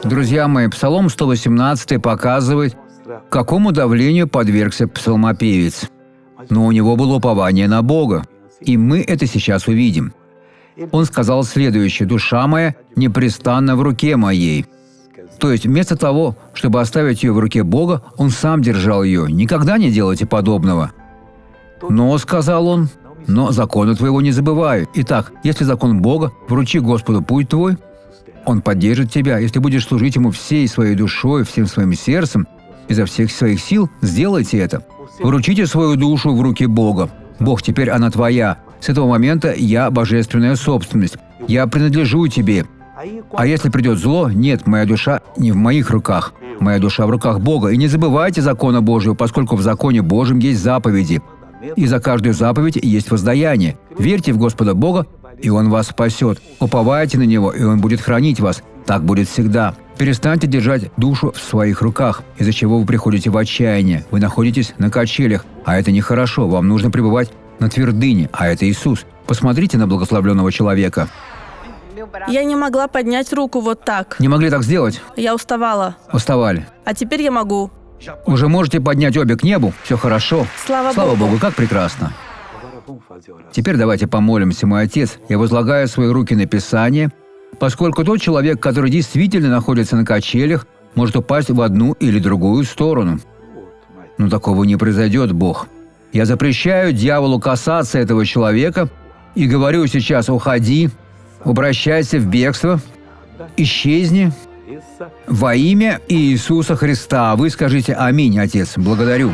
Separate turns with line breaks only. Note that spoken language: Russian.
Друзья мои, Псалом 118 показывает, какому давлению подвергся псалмопевец. Но у него было упование на Бога. И мы это сейчас увидим. Он сказал следующее: «Душа моя непрестанно в руке моей». То есть вместо того, чтобы оставить ее в руке Бога, он сам держал ее. Никогда не делайте подобного. «Но, — сказал он, — но закона твоего не забываю. Итак, если закон Бога, вручи Господу путь твой, Он поддержит тебя. Если будешь служить Ему всей своей душой, всем своим сердцем, изо всех своих сил, сделайте это. Вручите свою душу в руки Бога. Бог, теперь она твоя. С этого момента я божественная собственность. Я принадлежу тебе. А если придет зло, нет, моя душа не в моих руках. Моя душа в руках Бога. И не забывайте закона Божьего, поскольку в законе Божьем есть заповеди. И за каждую заповедь есть воздаяние. Верьте в Господа Бога, и Он вас спасет. Уповайте на Него, и Он будет хранить вас. Так будет всегда. Перестаньте держать душу в своих руках, из-за чего вы приходите в отчаяние. Вы находитесь на качелях, а это нехорошо. Вам нужно пребывать на твердыне, а это Иисус. Посмотрите на благословленного человека.
Я не могла поднять руку вот так.
Не могли так сделать?
Я уставала.
Уставали.
А теперь я могу.
Уже можете поднять обе к небу? Все хорошо.
Слава
Богу, как прекрасно. Теперь давайте помолимся, мой Отец. Я возлагаю свои руки на Писание, поскольку тот человек, который действительно находится на качелях, может упасть в одну или другую сторону. Но такого не произойдет, Бог. Я запрещаю дьяволу касаться этого человека и говорю сейчас: уходи, обращайся в бегство, исчезни во имя Иисуса Христа. Вы скажите: аминь, Отец. Благодарю.